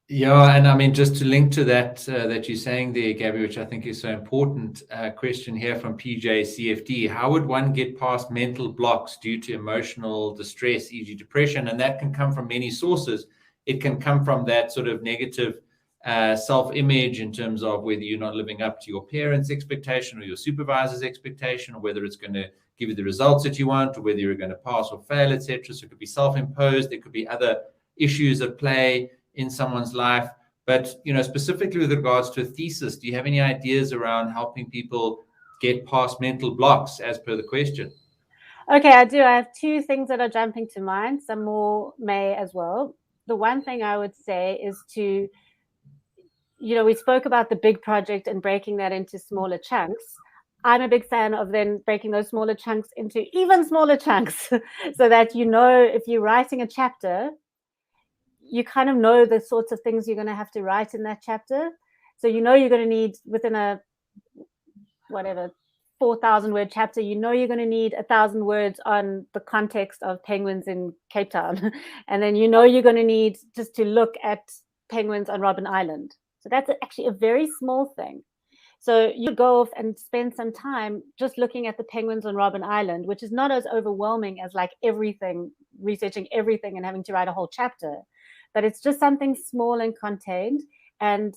Yeah, and I mean, just to link to that, that you're saying there, Gabby, which I think is so important, question here from PJ CFD. How would one get past mental blocks due to emotional distress, e.g. depression? And that can come from many sources. It can come from that sort of negative self-image in terms of whether you're not living up to your parents' expectation or your supervisor's expectation, or whether it's going to give you the results that you want, or whether you're going to pass or fail, etc. So it could be self-imposed. There could be other issues at play in someone's life. But, specifically with regards to a thesis, do you have any ideas around helping people get past mental blocks as per the question? Okay, I do. I have two things that are jumping to mind. Some more may as well. The one thing I would say is to, we spoke about the big project and breaking that into smaller chunks. I'm a big fan of then breaking those smaller chunks into even smaller chunks so that, if you're writing a chapter, you kind of know the sorts of things you're going to have to write in that chapter. So, you're going to need within a, 4,000 word chapter, you're going to need 1,000 words on the context of penguins in Cape Town. And then, you're going to need just to look at penguins on Robben Island. So that's actually a very small thing. So you go off and spend some time just looking at the penguins on Robben Island, which is not as overwhelming as like everything, researching everything and having to write a whole chapter. But it's just something small and contained. And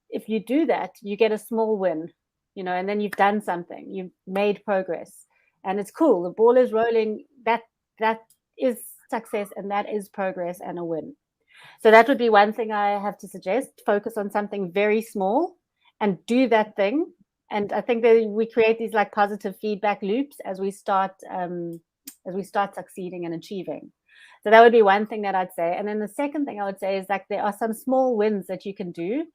if you do that, you get a small win, and then you've done something, you've made progress, and it's cool. The ball is rolling. That is success, and that is progress and a win. So that would be one thing I have to suggest. Focus on something very small and do that thing. And I think that we create these like positive feedback loops as we start succeeding and achieving. So that would be one thing that I'd say. And then the second thing I would say is like there are some small wins that you can do,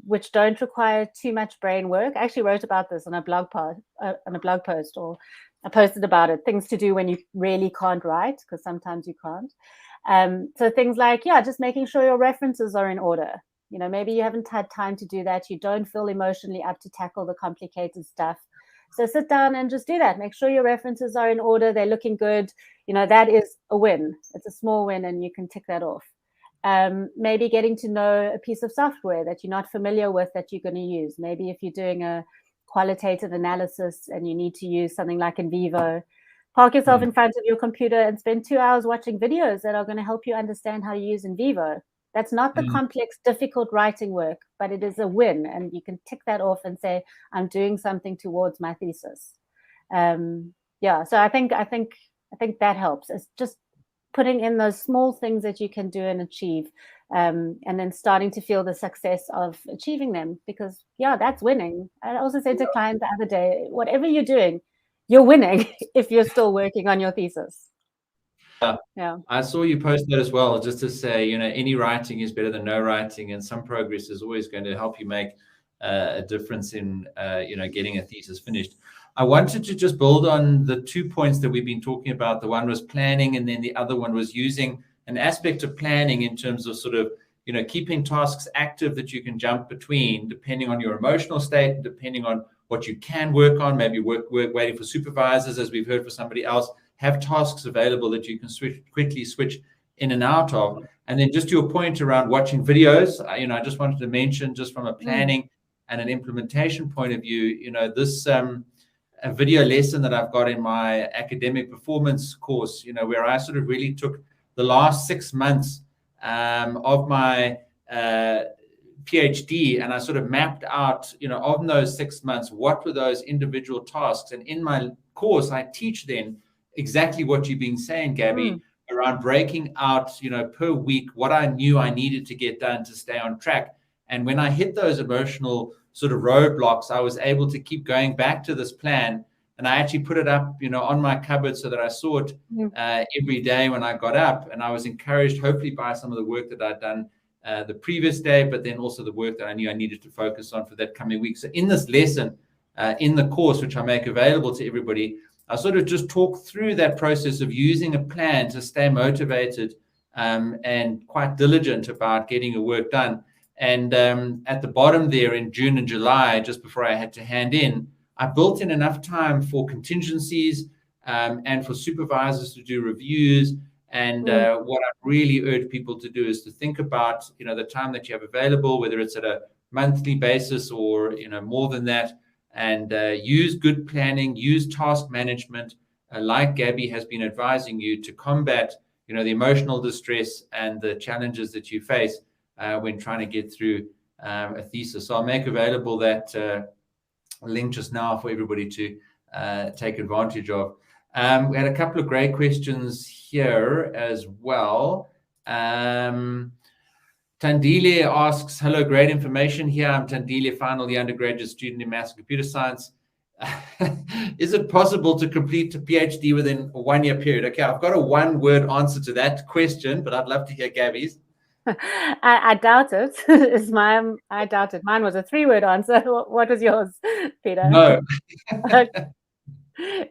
which don't require too much brain work. I actually wrote about this on a blog post, or I posted about it. Things to do when you really can't write, because sometimes you can't. So things like, just making sure your references are in order. Maybe you haven't had time to do that. You don't feel emotionally up to tackle the complicated stuff. So sit down and just do that. Make sure your references are in order. They're looking good. That is a win. It's a small win, and you can tick that off. Maybe getting to know a piece of software that you're not familiar with that you're going to use. Maybe if you're doing a qualitative analysis and you need to use something like NVivo, park yourself in front of your computer and spend 2 hours watching videos that are going to help you understand how to use NVivo. That's not the complex, difficult writing work, but it is a win, and you can tick that off and say, I'm doing something towards my thesis. So I think that helps. It's just putting in those small things that you can do and achieve, and then starting to feel the success of achieving them, because that's winning. I also said to a client the other day, whatever you're doing, you're winning if you're still working on your thesis. Yeah. I saw you post that as well, just to say, any writing is better than no writing, and some progress is always going to help you make a difference in, getting a thesis finished. I wanted to just build on the 2 points that we've been talking about. The one was planning, and then the other one was using an aspect of planning in terms of sort of, keeping tasks active that you can jump between, depending on your emotional state, depending on what you can work on, maybe work waiting for supervisors, as we've heard for somebody else. Have tasks available that you can quickly switch in and out of. And then just to your point around watching videos, I just wanted to mention, just from a planning and an implementation point of view, this a video lesson that I've got in my academic performance course, where I sort of really took the last 6 months of my PhD, and I sort of mapped out, of those 6 months, what were those individual tasks. And in my course, I teach then exactly what you've been saying, Gabby, around breaking out, per week, what I knew I needed to get done to stay on track. And when I hit those emotional sort of roadblocks, I was able to keep going back to this plan. And I actually put it up, on my cupboard so that I saw it every day when I got up. And I was encouraged, hopefully, by some of the work that I'd done the previous day, but then also the work that I knew I needed to focus on for that coming week. So in this lesson, in the course, which I make available to everybody, I sort of just talk through that process of using a plan to stay motivated and quite diligent about getting your work done. And at the bottom there in June and July, just before I had to hand in, I built in enough time for contingencies and for supervisors to do reviews And what I really urge people to do is to think about, the time that you have available, whether it's at a monthly basis or, more than that, and use good planning, use task management, like Gabby has been advising you, to combat, the emotional distress and the challenges that you face when trying to get through a thesis. So I'll make available that link just now for everybody to take advantage of. We had a couple of great questions here as well. Tandile asks, hello, great information here. I'm Tandile, final year undergraduate student in maths and computer science. Is it possible to complete a PhD within a 1 year period? Okay, I've got a one-word answer to that question, but I'd love to hear Gabby's. I doubt it. I doubt it. Mine was a 3-word answer. What was yours, Peter? No.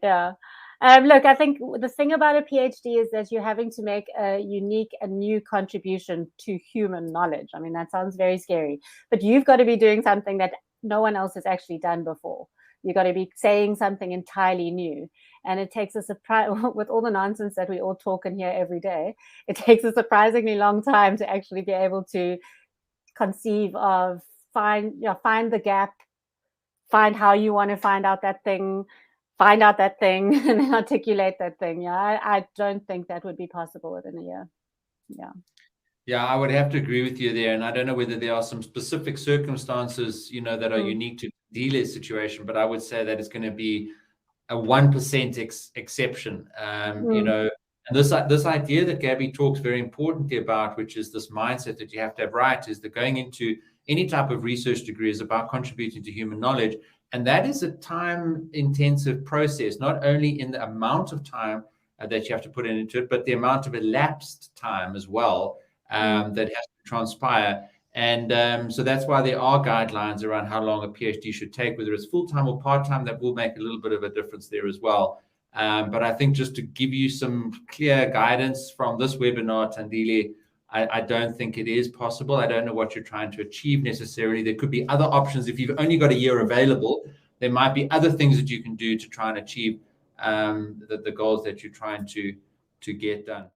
Yeah. Look, I think the thing about a PhD is that you're having to make a unique and new contribution to human knowledge. I mean, that sounds very scary, but you've got to be doing something that no one else has actually done before. You've got to be saying something entirely new. And it takes a surprise, with all the nonsense that we all talk in here every day, it takes a surprisingly long time to actually be able to conceive of, find the gap, find how you want to find out that thing, and then articulate that thing. Yeah, I don't think that would be possible within a year. Yeah, I would have to agree with you there. And I don't know whether there are some specific circumstances, that are unique to Dile's situation, but I would say that it's going to be a 1% exception. And this idea that Gabby talks very importantly about, which is this mindset that you have to have right, is that going into any type of research degree is about contributing to human knowledge. And that is a time-intensive process, not only in the amount of time that you have to put into it, but the amount of elapsed time as well that has to transpire. And so that's why there are guidelines around how long a PhD should take, whether it's full-time or part-time. That will make a little bit of a difference there as well. But I think just to give you some clear guidance from this webinar, Tandile, I don't think it is possible. I don't know what you're trying to achieve necessarily. There could be other options. If you've only got a year available, there might be other things that you can do to try and achieve the goals that you're trying to get done.